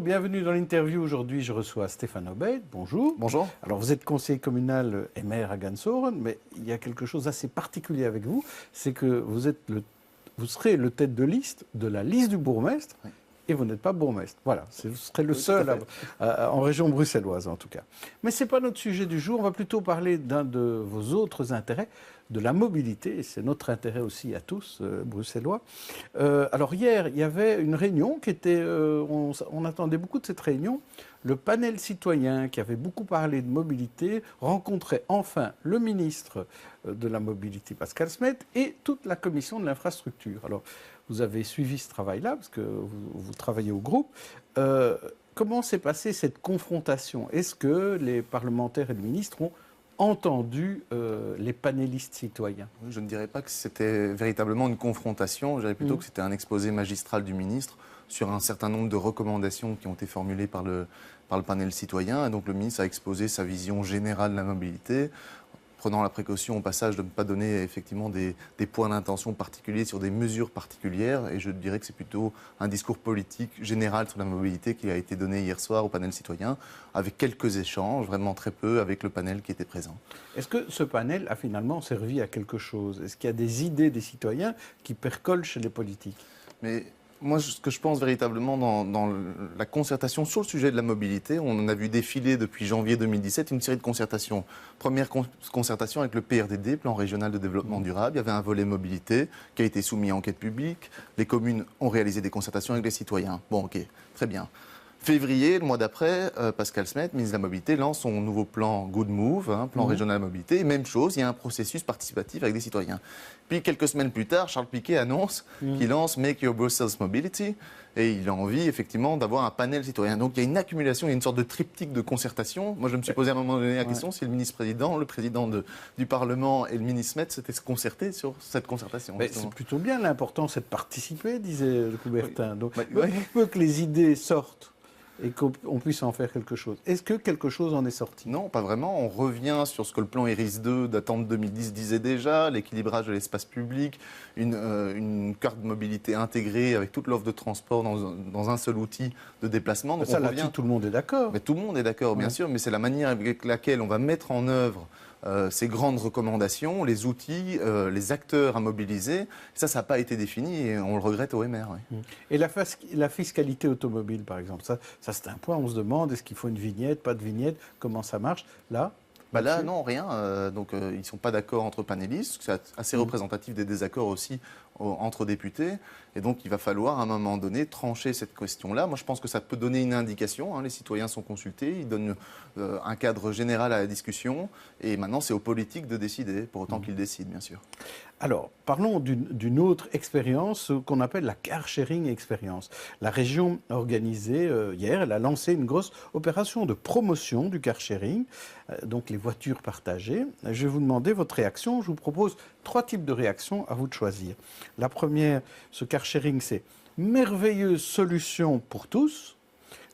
Bonjour, bienvenue dans l'interview. Aujourd'hui, je reçois Stéphane Obeid. Bonjour. Bonjour. Alors, vous êtes conseiller communal et maire à Gansoren, mais il y a quelque chose d'assez particulier avec vous, c'est que vous serez le tête de liste de la liste du bourgmestre. Oui. Et vous n'êtes pas bourgmestre. Voilà, vous serez le seul en région bruxelloise en tout cas. Mais ce n'est pas notre sujet du jour, on va plutôt parler d'un de vos autres intérêts, de la mobilité, et c'est notre intérêt aussi à tous, bruxellois. Alors hier, il y avait une réunion qui était, on attendait beaucoup de cette réunion. Le panel citoyen qui avait beaucoup parlé de mobilité rencontrait enfin le ministre de la mobilité, Pascal Smet, et toute la commission de l'infrastructure. Alors, vous avez suivi ce travail-là, parce que vous travaillez au groupe. Comment s'est passée cette confrontation? Est-ce que les parlementaires et le ministre ont entendu les panélistes citoyens? Je ne dirais pas que c'était véritablement une confrontation, je dirais plutôt que c'était un exposé magistral du ministre sur un certain nombre de recommandations qui ont été formulées par le panel citoyen. Et donc le ministre a exposé sa vision générale de la mobilité, prenant la précaution au passage de ne pas donner effectivement des points d'intention particuliers sur des mesures particulières. Et je dirais que c'est plutôt un discours politique général sur la mobilité qui a été donné hier soir au panel citoyen, avec quelques échanges, vraiment très peu, avec le panel qui était présent. Est-ce que ce panel a finalement servi à quelque chose? Est-ce qu'il y a des idées des citoyens qui percolent chez les politiques? Mais moi, ce que je pense véritablement dans la concertation sur le sujet de la mobilité, on en a vu défiler depuis janvier 2017 une série de concertations. Première concertation avec le PRDD, Plan Régional de Développement Durable. Il y avait un volet mobilité qui a été soumis à enquête publique. Les communes ont réalisé des concertations avec les citoyens. Bon, ok, très bien. Février, le mois d'après, Pascal Smet, ministre de la Mobilité, lance son nouveau plan Good Move, plan régional de la mobilité. Et même chose, il y a un processus participatif avec des citoyens. Puis, quelques semaines plus tard, Charles Piquet annonce qu'il lance Make Your Brussels Mobility. Et il a envie, effectivement, d'avoir un panel citoyen. Donc, il y a une accumulation, il y a une sorte de triptyque de concertation. Moi, je me suis posé à un moment donné la question si le ministre-président, le président du Parlement et le ministre Smet s'étaient concertés sur cette concertation. C'est plutôt bien, l'important, c'est de participer, disait le Coubertin. Donc, il faut que les idées sortent et qu'on puisse en faire quelque chose. Est-ce que quelque chose en est sorti? Non, pas vraiment. On revient sur ce que le plan IRIS 2 datant de 2010 disait déjà, l'équilibrage de l'espace public, une carte de mobilité intégrée avec toute l'offre de transport dans un seul outil de déplacement. Donc ça, là-dessus, tout le monde est d'accord. Mais tout le monde est d'accord, bien sûr, mais c'est la manière avec laquelle on va mettre en œuvre ces grandes recommandations, les outils, les acteurs à mobiliser. Ça n'a pas été défini et on le regrette au MR. Oui. Et la fiscalité automobile, par exemple, ça c'est un point, on se demande, est-ce qu'il faut une vignette, pas de vignette, comment ça marche? Là, là, non, rien. Ils ne sont pas d'accord entre panélistes. C'est assez représentatif des désaccords aussi entre députés. Et donc, il va falloir, à un moment donné, trancher cette question-là. Moi, je pense que ça peut donner une indication. Les citoyens sont consultés. Ils donnent un cadre général à la discussion. Et maintenant, c'est aux politiques de décider, pour autant qu'ils décident, bien sûr. Alors, parlons d'une autre expérience, ce qu'on appelle la car sharing expérience. La région a organisé hier, elle a lancé une grosse opération de promotion du car sharing, donc les voitures partagées. Je vais vous demander votre réaction. Je vous propose 3 types de réactions, à vous de choisir. La première, ce car sharing, c'est merveilleuse solution pour tous.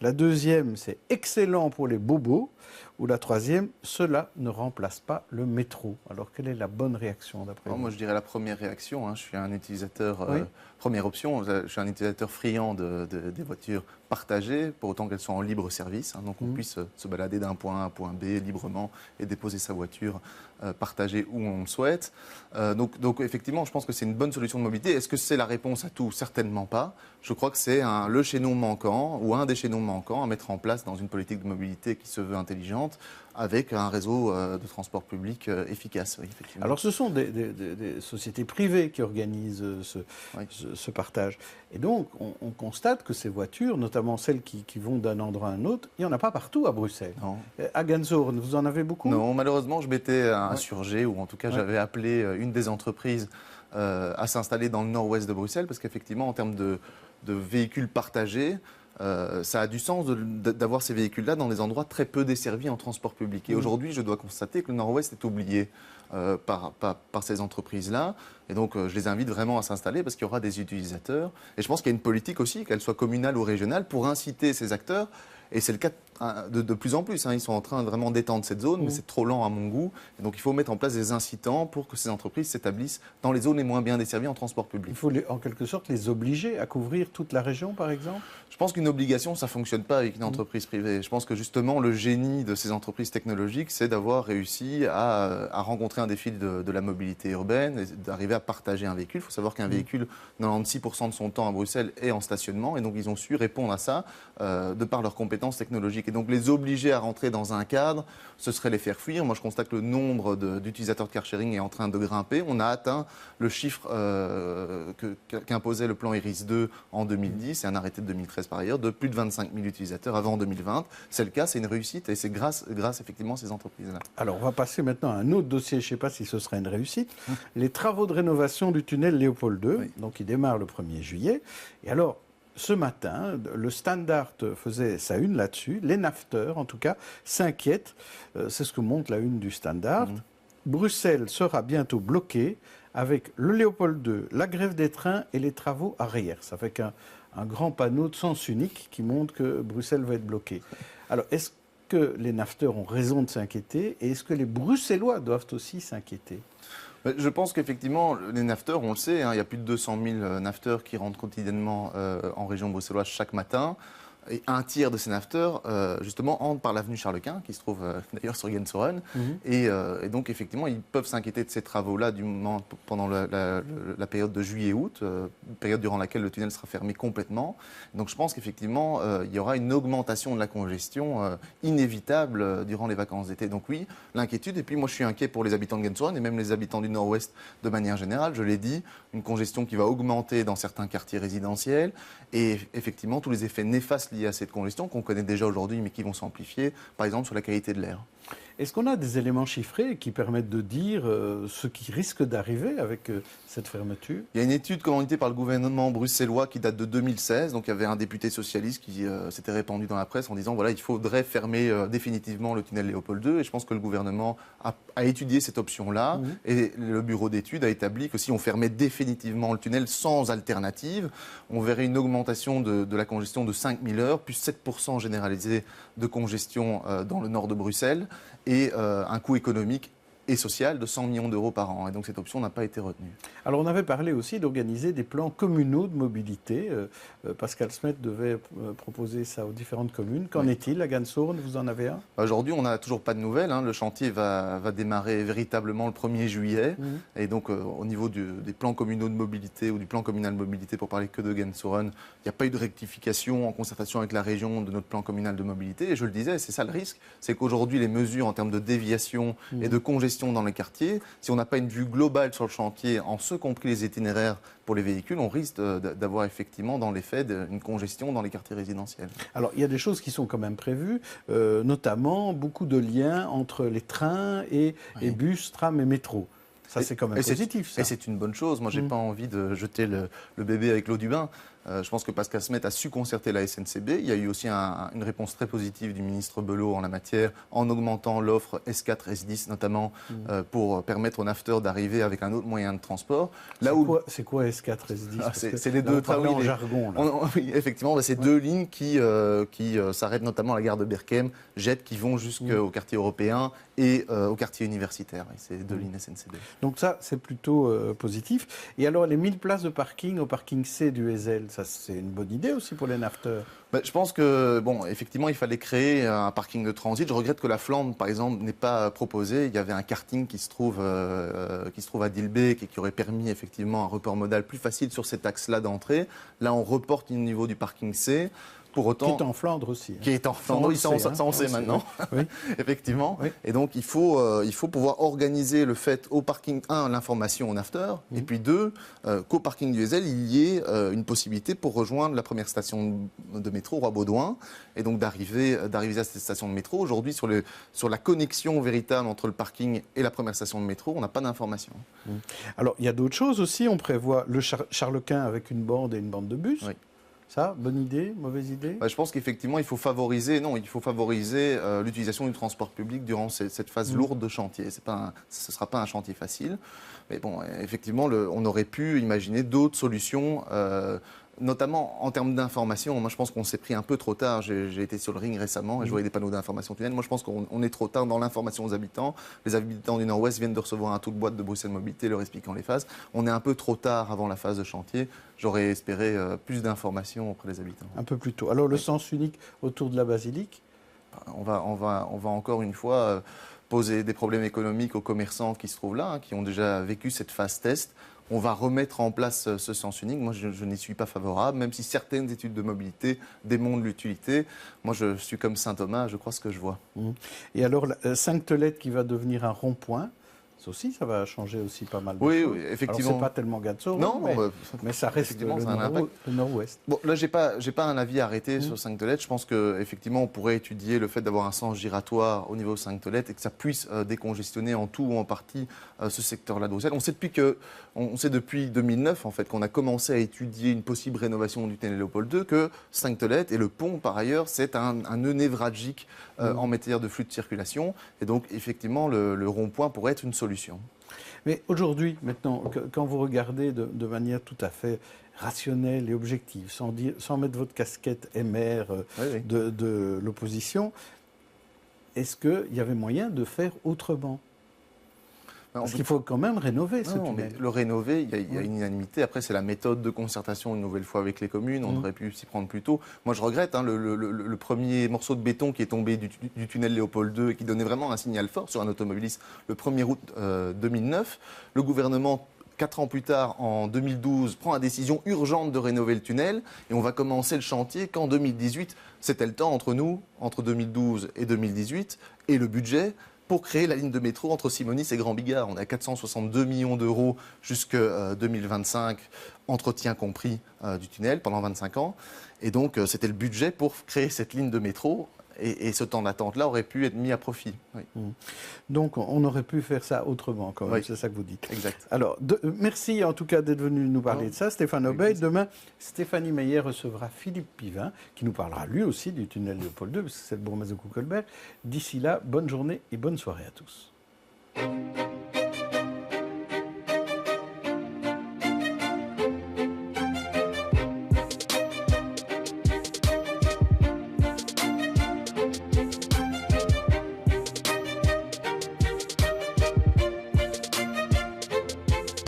La deuxième, c'est excellent pour les bobos. Ou la troisième, cela ne remplace pas le métro. Alors, quelle est la bonne réaction d'après vous? Moi, je dirais la première réaction. Je suis un utilisateur, première option, je suis un utilisateur friand des voitures partagées, pour autant qu'elles soient en libre service. Donc, on puisse se balader d'un point A à un point B librement et déposer sa voiture partagée où on le souhaite. Donc, effectivement, je pense que c'est une bonne solution de mobilité. Est-ce que c'est la réponse à tout? Certainement pas. Je crois que c'est le chaînon manquant ou un des chaînons manquants à mettre en place dans une politique de mobilité qui se veut intelligente, avec un réseau de transport public efficace. Oui, effectivement. Alors ce sont des sociétés privées qui organisent ce partage. Et donc on constate que ces voitures, notamment celles qui vont d'un endroit à un autre, il n'y en a pas partout à Bruxelles. Non. À Gansoren, vous en avez beaucoup? Non, malheureusement, je m'étais insurgé, ou en tout cas j'avais appelé une des entreprises à s'installer dans le nord-ouest de Bruxelles, parce qu'effectivement, en termes de véhicules partagés, ça a du sens d'avoir ces véhicules-là dans des endroits très peu desservis en transport public. Et aujourd'hui, je dois constater que le Nord-Ouest est oublié par ces entreprises-là. Et donc, je les invite vraiment à s'installer parce qu'il y aura des utilisateurs. Et je pense qu'il y a une politique aussi, qu'elle soit communale ou régionale, pour inciter ces acteurs. Et c'est le cas de plus en plus. Ils sont en train de vraiment d'étendre cette zone, mais c'est trop lent à mon goût. Et donc il faut mettre en place des incitants pour que ces entreprises s'établissent dans les zones les moins bien desservies en transport public. Il faut en quelque sorte les obliger à couvrir toute la région, par exemple? Je pense qu'une obligation, ça ne fonctionne pas avec une entreprise privée. Je pense que justement, le génie de ces entreprises technologiques, c'est d'avoir réussi à rencontrer un défi de la mobilité urbaine et d'arriver à partager un véhicule. Il faut savoir qu'un véhicule, 96% de son temps à Bruxelles est en stationnement. Et donc, ils ont su répondre à ça de par leurs compétences technologiques. Et donc, les obliger à rentrer dans un cadre, ce serait les faire fuir. Moi, je constate que le nombre d'utilisateurs de car sharing est en train de grimper. On a atteint le chiffre qu'imposait le plan IRIS 2 en 2010 et un arrêté de 2013 par ailleurs, de plus de 25 000 utilisateurs avant 2020. C'est le cas, c'est une réussite et c'est grâce effectivement à ces entreprises-là. Alors, on va passer maintenant à un autre dossier, je ne sais pas si ce sera une réussite, les travaux de rénovation du tunnel Léopold II, donc qui démarre le 1er juillet. Et alors, ce matin, le Standard faisait sa une là-dessus, les nafteurs en tout cas s'inquiètent, c'est ce que montre la une du Standard. Bruxelles sera bientôt bloquée avec le Léopold II, la grève des trains et les travaux arrière. Ça fait qu'un grand panneau de sens unique qui montre que Bruxelles va être bloquée. Alors, est-ce que les nafteurs ont raison de s'inquiéter et est-ce que les Bruxellois doivent aussi s'inquiéter? Je pense qu'effectivement, les nafteurs, on le sait, il y a plus de 200 000 nafteurs qui rentrent quotidiennement en région bruxelloise chaque matin. Et un tiers de ces nafteurs, justement, entrent par l'avenue Charles-Quint, qui se trouve d'ailleurs sur Gensoren. Et donc, effectivement, ils peuvent s'inquiéter de ces travaux-là pendant la période de juillet-août, période durant laquelle le tunnel sera fermé complètement. Donc, je pense qu'effectivement, il y aura une augmentation de la congestion inévitable durant les vacances d'été. Donc, oui, l'inquiétude. Et puis, moi, je suis inquiet pour les habitants de Gensoren et même les habitants du Nord-Ouest de manière générale. Je l'ai dit, une congestion qui va augmenter dans certains quartiers résidentiels. Et effectivement, tous les effets néfastes liés à cette congestion qu'on connaît déjà aujourd'hui mais qui vont s'amplifier, par exemple sur la qualité de l'air. Est-ce qu'on a des éléments chiffrés qui permettent de dire ce qui risque d'arriver avec cette fermeture? Il y a une étude commanditée par le gouvernement bruxellois qui date de 2016. Donc il y avait un député socialiste qui s'était répandu dans la presse en disant voilà, il faudrait fermer définitivement le tunnel Léopold II. Et je pense que le gouvernement a étudié cette option-là. Et le bureau d'études a établi que si on fermait définitivement le tunnel sans alternative, on verrait une augmentation de la congestion de 5 000 heures, plus 7% généralisé de congestion dans le nord de Bruxelles. Et un coût économique et social de 100 millions d'euros par an. Et donc cette option n'a pas été retenue. Alors on avait parlé aussi d'organiser des plans communaux de mobilité. Pascal Smet devait proposer ça aux différentes communes. Qu'en est-il à Gansoren? Vous en avez un? Aujourd'hui, on n'a toujours pas de nouvelles. Le chantier va démarrer véritablement le 1er juillet. Et donc au niveau des plans communaux de mobilité ou du plan communal de mobilité, pour parler que de Gansoren, il n'y a pas eu de rectification en concertation avec la région de notre plan communal de mobilité. Et je le disais, c'est ça le risque, c'est qu'aujourd'hui les mesures en termes de déviation et de congestion dans les quartiers, si on n'a pas une vue globale sur le chantier, en ce compris les itinéraires pour les véhicules, on risque d'avoir effectivement dans les faits une congestion dans les quartiers résidentiels. Alors il y a des choses qui sont quand même prévues, notamment beaucoup de liens entre les trains et bus, trams et métro. Ça, c'est quand même positif. Ça. Et c'est une bonne chose. Moi, je n'ai pas envie de jeter le bébé avec l'eau du bain. Je pense que Pascal Smet a su concerter la SNCB. Il y a eu aussi une réponse très positive du ministre Belot en la matière, en augmentant l'offre S4, S10 notamment, pour permettre aux nafteurs d'arriver avec un autre moyen de transport. C'est quoi S4, S10? C'est les deux trains en jargon. Oui, effectivement, c'est deux lignes qui s'arrêtent notamment à la gare de Berkem, Jet, qui vont jusqu'au quartier européen et au quartier universitaire. Et c'est deux lignes SNCB. Donc ça, c'est plutôt positif. Et alors, les 1000 places de parking au parking C du Hezel, ça, c'est une bonne idée aussi pour les nafteurs? Je pense que, effectivement, il fallait créer un parking de transit. Je regrette que la Flandre, par exemple, n'ait pas proposé. Il y avait un karting qui se trouve à Dilbeek et qui aurait permis effectivement un report modal plus facile sur cet axe-là d'entrée. Là, on reporte au niveau du parking C. Pour autant, qui est en Flandre aussi. Qui est en Flandre, oui, ça on sait maintenant, oui. Effectivement. Oui. Et donc, il faut pouvoir organiser le fait au parking, l'information aux nafteurs, et puis deux, qu'au parking du Hezel, il y ait une possibilité pour rejoindre la première station de métro, Roi-Baudouin, et donc d'arriver à cette station de métro. Aujourd'hui, sur la connexion véritable entre le parking et la première station de métro, on n'a pas d'information. Alors, il y a d'autres choses aussi. On prévoit le Charles-Quint avec une bande et une bande de bus. Oui. Ça, bonne idée, mauvaise idée? Je pense qu'effectivement, il faut favoriser l'utilisation du transport public durant cette phase lourde de chantier. Ce ne sera pas un chantier facile. Mais bon, effectivement, on aurait pu imaginer d'autres solutions Notamment en termes d'information, moi je pense qu'on s'est pris un peu trop tard. J'ai été sur le ring récemment et je voyais des panneaux d'information tunnel. Moi je pense qu'on est trop tard dans l'information aux habitants. Les habitants du Nord-Ouest viennent de recevoir un tout de boîte de Bruxelles Mobilité leur expliquant les phases. On est un peu trop tard avant la phase de chantier. J'aurais espéré plus d'informations auprès des habitants. Un peu plus tôt. Alors le sens unique autour de la basilique? On va encore une fois poser des problèmes économiques aux commerçants qui se trouvent là, hein, qui ont déjà vécu cette phase test. On va remettre en place ce sens unique. Moi, je n'y suis pas favorable, même si certaines études de mobilité démontrent l'utilité. Moi, je suis comme saint Thomas, je crois ce que je vois. Et alors, Sainte-Tolette qui va devenir un rond-point, ça aussi, ça va changer aussi pas mal de oui, choses. Oui, effectivement. Alors, c'est pas tellement Gatso, non, mais ça reste le nord-ouest. Bon, là, j'ai pas un avis arrêté sur Sainte-Tolette. Je pense qu'effectivement, on pourrait étudier le fait d'avoir un sens giratoire au niveau de Sainte-Tolette et que ça puisse décongestionner en tout ou en partie ce secteur-là de Bruxelles. On sait depuis 2009, en fait, qu'on a commencé à étudier une possible rénovation du tunnel Léopold II, que Sainte-Tolette et le pont, par ailleurs, c'est un nœud névralgique en matière de flux de circulation. Et donc, effectivement, le rond-point pourrait être une solution. Mais aujourd'hui, maintenant, quand vous regardez de manière tout à fait rationnelle et objective, sans mettre votre casquette MR de l'opposition, est-ce qu'il y avait moyen de faire autrement ? Parce qu'il faut quand même rénover ce tunnel. Mais le rénover, il y a une unanimité. Après, c'est la méthode de concertation une nouvelle fois avec les communes. On aurait pu s'y prendre plus tôt. Moi, je regrette le premier morceau de béton qui est tombé du tunnel Léopold II et qui donnait vraiment un signal fort sur un automobiliste le 1er août 2009. Le gouvernement, 4 ans plus tard, en 2012, prend la décision urgente de rénover le tunnel et on va commencer le chantier qu'en 2018. C'était le temps entre 2012 et 2018, et le budget pour créer la ligne de métro entre Simonis et Grand Bigard. On a 462 millions d'euros jusqu'en 2025, entretien compris du tunnel pendant 25 ans. Et donc, c'était le budget pour créer cette ligne de métro. Et ce temps d'attente-là aurait pu être mis à profit. Oui. Donc, on aurait pu faire ça autrement, quand même. Oui. C'est ça que vous dites. Exact. Alors, merci en tout cas d'être venu nous parler de ça, Stéphane Obey. Demain, Stéphanie Meyer recevra Philippe Pivin, qui nous parlera lui aussi du tunnel Léopold II, parce que c'est le bourgmestre de Kuckelberg. D'ici là, bonne journée et bonne soirée à tous.